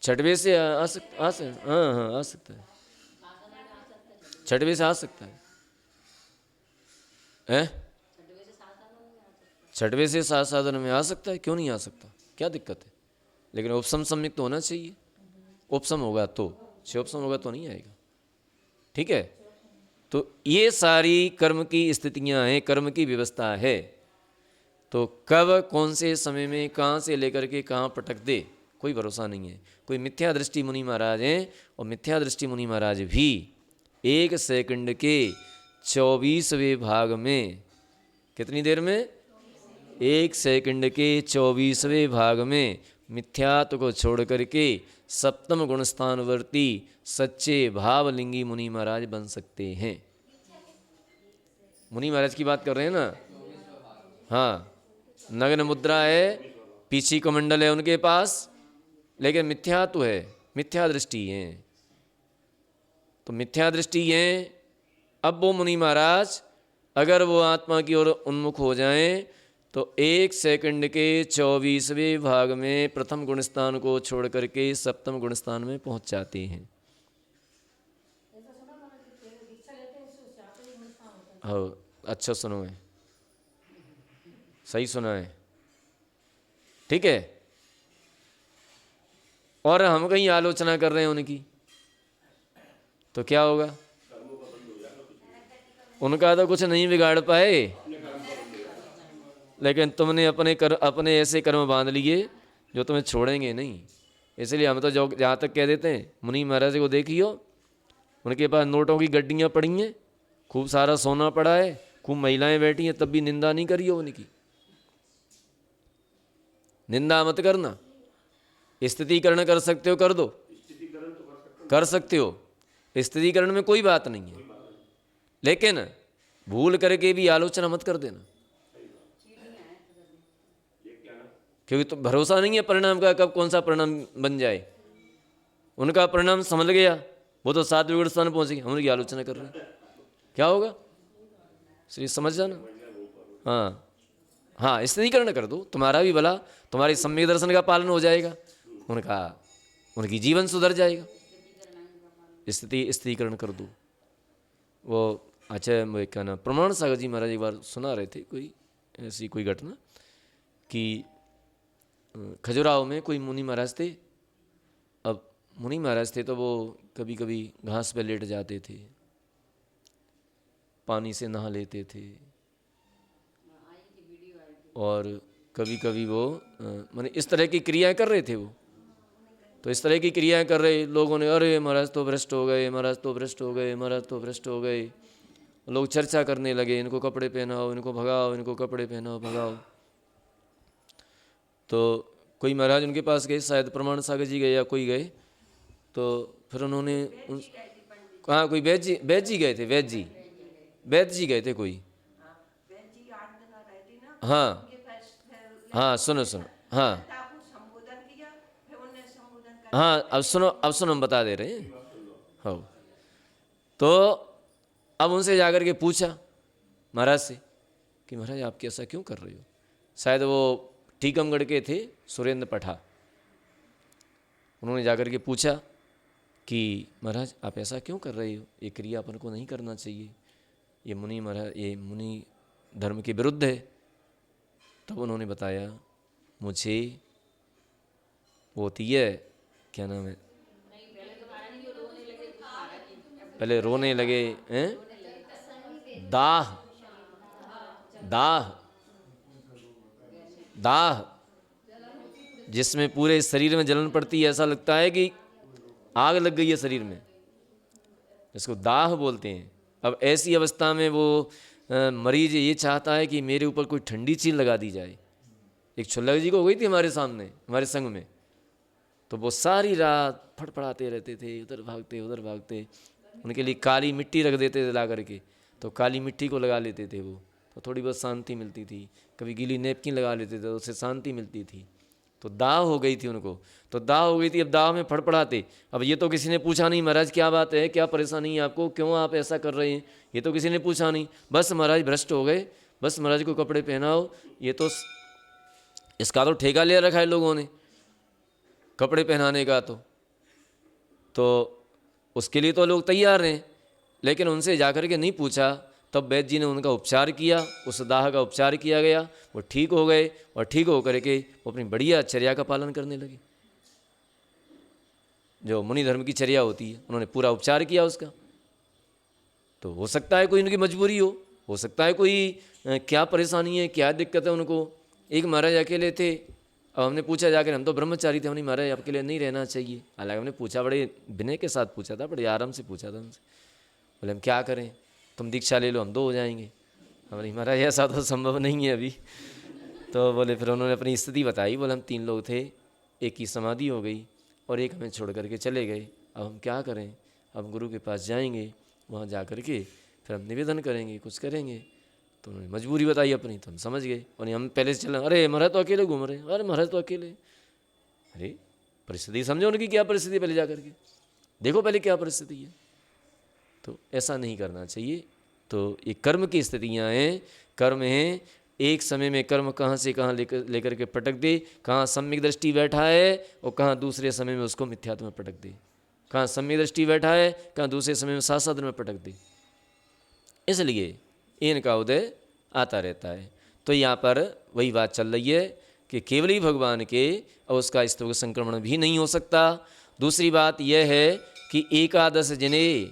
6वें से आ सकता, हाँ हाँ आ सकता है, 6वें से आ सकता है, हैं? 6वें से 7 साधन में आ सकता है, क्यों नहीं आ सकता, क्या दिक्कत है? लेकिन उपसम संयुक्त होना चाहिए। उपसम होगा तो, 6 उपसम होगा तो नहीं आएगा। ठीक है, तो ये सारी कर्म की स्थितियां हैं, कर्म की व्यवस्था है। तो कब कौन से समय में कहाँ से लेकर के कहाँ पटक दे, कोई भरोसा नहीं है। कोई मिथ्या दृष्टि मुनि महाराज हैं, और मिथ्या दृष्टि मुनि महाराज भी 1 सेकंड के 24वें भाग में, कितनी देर में? 1 सेकंड के 24वें भाग में मिथ्यात्व को छोड़ करके सप्तम गुणस्थानवर्ती सच्चे भावलिंगी मुनि महाराज बन सकते हैं। मुनि महाराज की बात कर रहे हैं ना? हाँ, नग्न मुद्रा है, पीछी कमंडल है उनके पास, लेकिन मिथ्यात्व है, मिथ्या दृष्टि है। तो मिथ्या दृष्टि है। अब वो मुनि महाराज अगर वो आत्मा की ओर उन्मुख हो जाएं तो 1 सेकंड के 24वें भाग में प्रथम गुणस्थान को छोड़ करके सप्तम गुणस्थान में पहुंच जाते हैं। हाँ, अच्छा सुनो है, सही सुना है, ठीक है। और हम कहीं आलोचना कर रहे हैं उनकी, तो क्या होगा? उनका तो कुछ नहीं बिगाड़ पाए, लेकिन तुमने अपने ऐसे कर्म बांध लिए जो तुम्हें छोड़ेंगे नहीं। इसलिए हम तो जो जहाँ तक कह देते हैं, मुनि महाराज को देखियो, उनके पास नोटों की गड्डियाँ पड़ी हैं, खूब सारा सोना पड़ा है, खूब महिलाएं बैठी हैं, तब भी निंदा नहीं करियो उनकी। निंदा मत करना। स्थितिकरण कर सकते हो कर दो, कर सकते हो, स्थितिकरण में कोई बात नहीं है, लेकिन भूल करके भी आलोचना मत कर देना, क्योंकि तो भरोसा नहीं है परिणाम का, कब कौन सा परिणाम बन जाए। उनका परिणाम समझ गया, वो तो 7वें गुणस्थान पहुंच गए, हम उनकी आलोचना कर रहे हैं, क्या होगा? इसलिए समझ जाना। हाँ हाँ, स्थिरीकरण कर दो, तुम्हारा भी भला, तुम्हारे सम्यक दर्शन का पालन हो जाएगा, उनकी जीवन सुधर जाएगा। स्थिरीकरण कर दो। वो अच्छा, क्या नाम, प्रमाण सागर जी महाराज एक बार सुना रहे थे कोई ऐसी कोई घटना कि खजुराहो में कोई मुनि महाराज थे। अब मुनि महाराज थे तो वो कभी कभी घास पे लेट जाते थे, पानी से नहा लेते थे, और कभी कभी वो माने इस तरह की क्रियाएं कर रहे थे वो। तो इस तरह की क्रियाएं कर रहे लोगों ने, अरे महाराज तो भ्रष्ट हो गए, महाराज तो भ्रष्ट हो गए, महाराज तो भ्रष्ट हो गए। लोग चर्चा करने लगे, इनको कपड़े पहनाओ, इनको भगाओ, इनको कपड़े पहनाओ, भगाओ। तो कोई महाराज उनके पास गए, शायद प्रमाण सागर जी गए या कोई गए, तो फिर उन्होंने कहाँ, कोई वैद्य जी गए थे, वैद्य जी गए थे कोई। हाँ हाँ, सुनो सुनो, हाँ हाँ, अब सुनो हम बता दे रहे हैं। हाँ, तो अब उनसे जाकर के पूछा महाराज से कि महाराज आप ऐसा क्यों कर रहे हो। शायद वो टीकमगढ़ के थे, सुरेंद्र पठा। उन्होंने जाकर के पूछा कि महाराज आप ऐसा क्यों कर रहे हो, ये क्रिया अपन को नहीं करना चाहिए, ये मुनि महाराज, ये मुनि धर्म के विरुद्ध है। तब उन्होंने बताया, मुझे होती है, क्या नाम है, पहले रोने लगे हैं, दाह दाह दाह, जिसमें पूरे शरीर में जलन पड़ती है, ऐसा लगता है कि आग लग गई है शरीर में, इसको दाह बोलते हैं। अब ऐसी अवस्था में वो मरीज ये चाहता है कि मेरे ऊपर कोई ठंडी चीज़ लगा दी जाए। एक छुल्लक जी को हो गई थी हमारे सामने, हमारे संग में, तो वो सारी रात फड़फड़ाते रहते थे, उधर भागते। उनके लिए काली मिट्टी रख देते थे ला करके, तो काली मिट्टी को लगा लेते थे वो, तो थोड़ी बहुत शांति मिलती थी। कभी गीली नैपकिन लगा लेते थे, उससे शांति मिलती थी। तो दाह हो गई थी उनको, तो दाह हो गई थी। अब दाह में फड़फड़ाते, अब ये तो किसी ने पूछा नहीं महाराज क्या बात है, क्या परेशानी है आपको, क्यों आप ऐसा कर रहे हैं, ये तो किसी ने पूछा नहीं। बस महाराज भ्रष्ट हो गए, बस महाराज को कपड़े पहनाओ, ये तो इसका तो ठेका ले रखा है लोगों ने कपड़े पहनाने का, तो उसके लिए तो लोग तैयार हैं। लेकिन उनसे जाकर के नहीं पूछा, तब वैद्य जी ने उनका उपचार किया, उस दाह का उपचार किया गया, वो ठीक हो गए, और ठीक होकर के वो अपनी बढ़िया चर्या का पालन करने लगे, जो मुनि धर्म की चर्या होती है, उन्होंने पूरा उपचार किया उसका। तो हो सकता है कोई उनकी मजबूरी हो सकता है कोई क्या परेशानी है, क्या दिक्कत है उनको। एक महाराज अकेले थे, अब हमने पूछा जाकर, हम तो ब्रह्मचारी थे, हमने महाराज आपके लिए नहीं रहना चाहिए, हालांकि हमने पूछा बड़े विनय के साथ पूछा था, बड़े आराम से पूछा था उनसे। बोले हम क्या करें, तुम दीक्षा ले लो, हम 2 हो जाएंगे। हमारे महाराज ऐसा तो संभव नहीं है अभी। तो बोले, फिर उन्होंने अपनी स्थिति बताई, बोले हम 3 लोग थे, एक की समाधि हो गई और एक हमें छोड़ करके चले गए, अब हम क्या करें, अब गुरु के पास जाएंगे, वहाँ जा कर के फिर हम निवेदन करेंगे, कुछ करेंगे। तो उन्होंने मजबूरी बताई अपनी, तो हम समझ गए, और हम पहले से चले, अरे महाराज तो अकेले घूम रहे, अरे महाराज तो अकेले, अरे परिस्थिति समझो उनकी क्या परिस्थिति, पहले जा करके देखो पहले क्या परिस्थिति है। तो ऐसा नहीं करना चाहिए। तो ये कर्म की स्थितियाँ हैं, कर्म हैं, एक समय में कर्म कहाँ से कहाँ लेकर के पटक दे, कहाँ सम्यक दृष्टि बैठा है और कहाँ दूसरे समय में उसको मिथ्यात्व में पटक दे, कहाँ सम्यक दृष्टि बैठा है, कहाँ दूसरे समय में साधन में पटक दे। इसलिए इनका उदय आता रहता है। तो यहाँ पर वही बात चल रही है कि केवल ही भगवान के और उसका स्तव संक्रमण भी नहीं हो सकता। दूसरी बात यह है कि 11 जने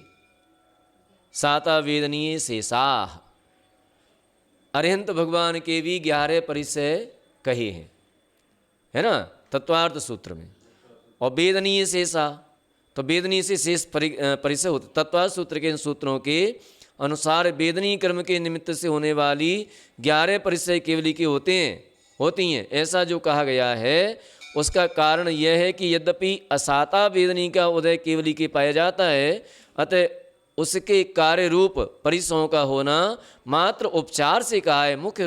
साता वेदनीय शेषाह, अरिहंत भगवान के भी 11 परिचय कहे हैं, है ना, तत्वार्थ सूत्र में। और वेदनीय शेषा, तो वेदनीय से शेष परिचय होते, तत्वार्थ सूत्र के इन सूत्रों के अनुसार वेदनीय कर्म के निमित्त से होने वाली 11 परिचय केवली के होती हैं। ऐसा जो कहा गया है उसका कारण यह है कि यद्यपि असाता वेदनी का उदय केवली के पाया जाता है, अतः उसके कार्य रूप परिसयों का होना मात्र उपचार से कहा है, मुख्य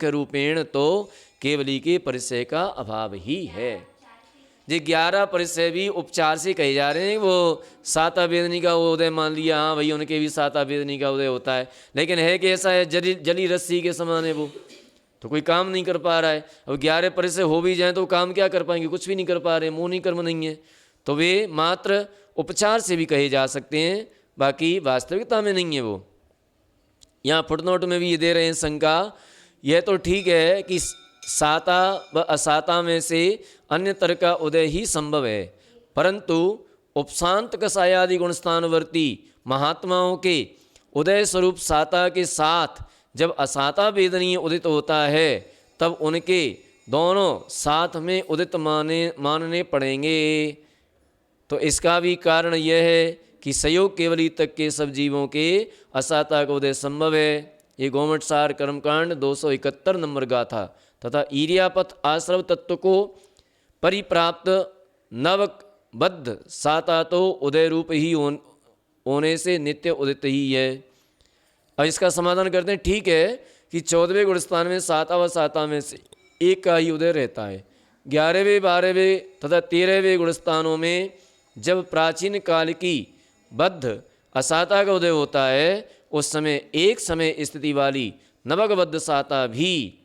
रूपेण तो केवली के परिचय का अभाव ही है। ये 11 परिचय भी उपचार से कहे जा रहे हैं। वो साता वेदनी का उदय मान लिया, हाँ भाई उनके भी साता वेदनी का उदय होता है, लेकिन है कि ऐसा है जली रस्सी के समान है, वो तो कोई काम नहीं कर पा रहा है। अब 11 परिचय हो भी जाए तो काम क्या कर पाएंगे, कुछ भी नहीं कर पा रहे, मोनी कर्म नहीं है, तो वे मात्र उपचार से भी कहे जा सकते हैं, बाकी वास्तविकता में नहीं है। वो यहाँ फुटनोट में भी ये दे रहे हैं शंका, यह तो ठीक है कि साता व असाता में से अन्य तरह का उदय ही संभव है, परंतु उपशांत कसायादि गुणस्थानवर्ती महात्माओं के उदय स्वरूप साता के साथ जब असाता वेदनीय उदित होता है, तब उनके दोनों साथ में उदित मानने पड़ेंगे। तो इसका भी कारण यह है कि संयोग केवली तक के सब जीवों के असाता का उदय संभव है। ये गोमटसार कर्मकांड 271 नंबर गाथा तथा ईर्यापथ आश्रव तत्व को परिप्राप्त नवबद्ध साता तो उदय रूप ही होने से नित्य उदित ही है। अब इसका समाधान करते हैं। ठीक है कि 14वें गुणस्थान में साता व साता में से एक का ही उदय रहता है। 11वें 12वें तथा 13वें गुणस्थानों में जब प्राचीन काल की बद्ध असाता का उदय होता है, उस समय एक समय स्थिति वाली नवकबद्ध साता भी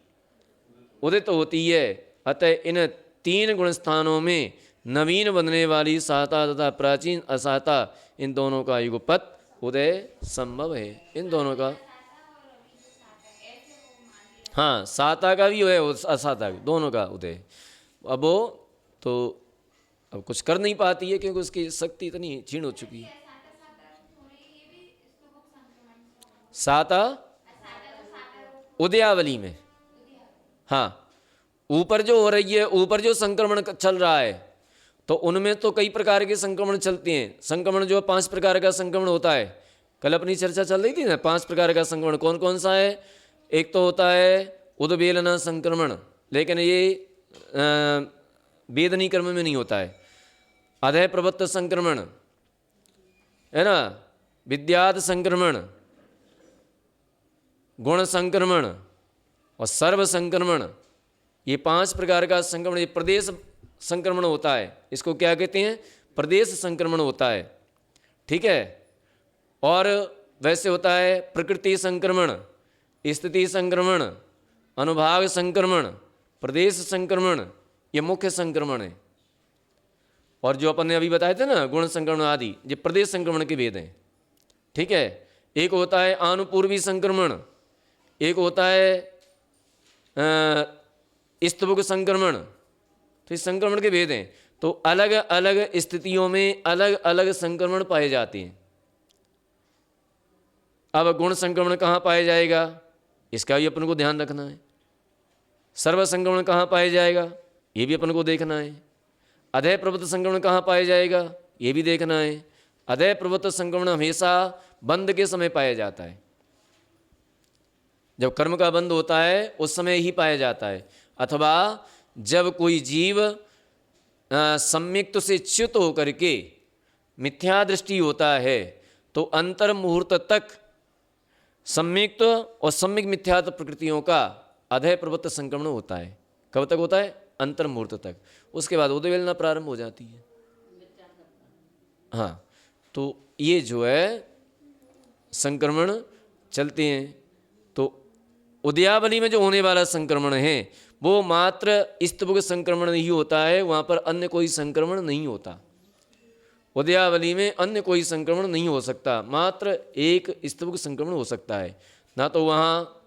उदित होती है। अतः इन 3 गुणस्थानों में नवीन बनने वाली साता तथा प्राचीन असाता, इन दोनों का युगपत उदय संभव है। इन दोनों का, हाँ, साता का भी है, असाता भी, दोनों का उदय। अब वो तो अब कुछ कर नहीं पाती है क्योंकि उसकी शक्ति इतनी क्षीण हो चुकी है। साता उदयावली में, हाँ, ऊपर जो हो रही है, ऊपर जो संक्रमण चल रहा है, तो उनमें तो कई प्रकार के संक्रमण चलते हैं। संक्रमण जो 5 प्रकार का संक्रमण होता है, कल अपनी चर्चा चल रही थी ना, 5 प्रकार का संक्रमण कौन कौन सा है। एक तो होता है उद्वेलना संक्रमण, लेकिन ये वेदनी कर्म में नहीं होता है। अधय प्रवृत्त संक्रमण है ना, विद्याद संक्रमण, गुण संक्रमण और सर्व संक्रमण, ये 5 प्रकार का संक्रमण, ये प्रदेश संक्रमण होता है। इसको क्या कहते हैं? प्रदेश संक्रमण होता है। ठीक है। और वैसे होता है प्रकृति संक्रमण, स्थिति संक्रमण, अनुभाग संक्रमण, प्रदेश संक्रमण, ये मुख्य संक्रमण है। और जो अपन ने अभी बताए थे ना गुण संक्रमण आदि, ये प्रदेश संक्रमण के भेद हैं। ठीक है। एक होता है आनुपूर्वी संक्रमण, एक होता है स्तबुक संक्रमण। तो इस संक्रमण के भेद हैं। तो अलग अलग स्थितियों में अलग अलग संक्रमण पाए जाते हैं। अब गुण संक्रमण कहाँ पाया जाएगा, इसका भी अपन को ध्यान रखना है। सर्व संक्रमण कहाँ पाया जाएगा, ये भी अपन को देखना है। अधय प्रवृत्त संक्रमण कहाँ पाया जाएगा, ये भी देखना है। अधय प्रवृत्त संक्रमण हमेशा बंध के समय पाया जाता है। जब कर्म का बंध होता है उस समय ही पाया जाता है, अथवा जब कोई जीव सम्यक्त से च्युत होकर के मिथ्या दृष्टि होता है तो अंतर मुहूर्त तक सम्यक्त और सम्यक मिथ्यात्व प्रकृतियों का अधय प्रवृत्त संक्रमण होता है। कब तक होता है? अंतर मुहूर्त तक। उसके बाद उद्वेलना प्रारंभ हो जाती है। हाँ, तो ये जो है संक्रमण चलते हैं। तो उदयावली में जो होने वाला संक्रमण है वो मात्र स्तबुक संक्रमण ही होता है, वहाँ पर अन्य कोई संक्रमण नहीं होता। उदयावली में अन्य कोई संक्रमण नहीं हो सकता, मात्र एक स्तबुक संक्रमण हो सकता है। ना तो वहाँ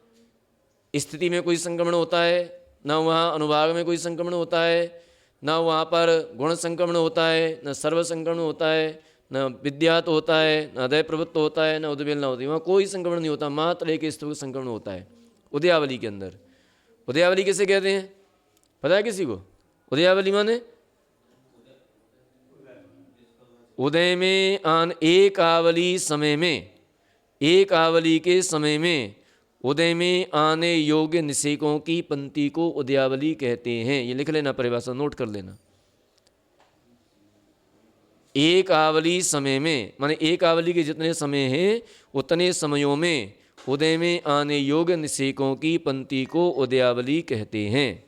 स्थिति में कोई संक्रमण होता है, ना वहाँ अनुभाग में कोई संक्रमण होता है, ना वहाँ पर गुण संक्रमण होता है, न सर्व संक्रमण होता है, न विद्यात होता है, न अदय प्रवृत्त होता है, न उद्वेलना होती है। वहाँ कोई संक्रमण नहीं होता, मात्र एक स्तबुक संक्रमण होता है उदयावली के अंदर। उदयावली किसे कहते हैं पता है किसी को? उदयावली माने उदय में आन एक आवली समय में, एक आवली के समय में उदय में आने योग्य निषेकों की पंक्ति को उदयावली कहते हैं। ये लिख लेना, परिभाषा नोट कर लेना। एक आवली समय में माने एक आवली के जितने समय हैं उतने समयों में उदय में आने योग्य निषेकों की पंक्ति को उदयावली कहते हैं।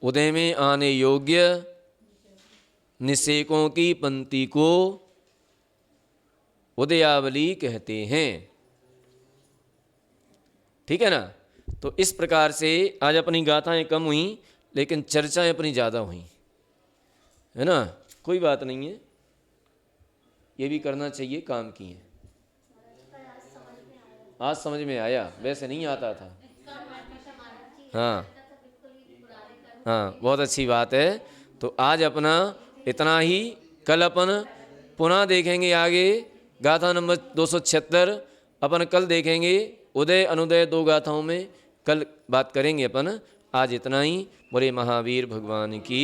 उदय में आने योग्य निषेकों की पंक्ति को उदयावली कहते हैं। ठीक है ना। तो इस प्रकार से आज अपनी गाथाएं कम हुई लेकिन चर्चाएं अपनी ज़्यादा हुई, है ना। कोई बात नहीं है, ये भी करना चाहिए, काम की है। आज समझ में आया, वैसे नहीं आता था। हाँ हाँ, बहुत अच्छी बात है। तो आज अपना इतना ही। कल अपन पुनः देखेंगे आगे गाथा नंबर 276। अपन कल देखेंगे उदय अनुदय 2 गाथाओं में, कल बात करेंगे अपन। आज इतना ही। बोले महावीर भगवान की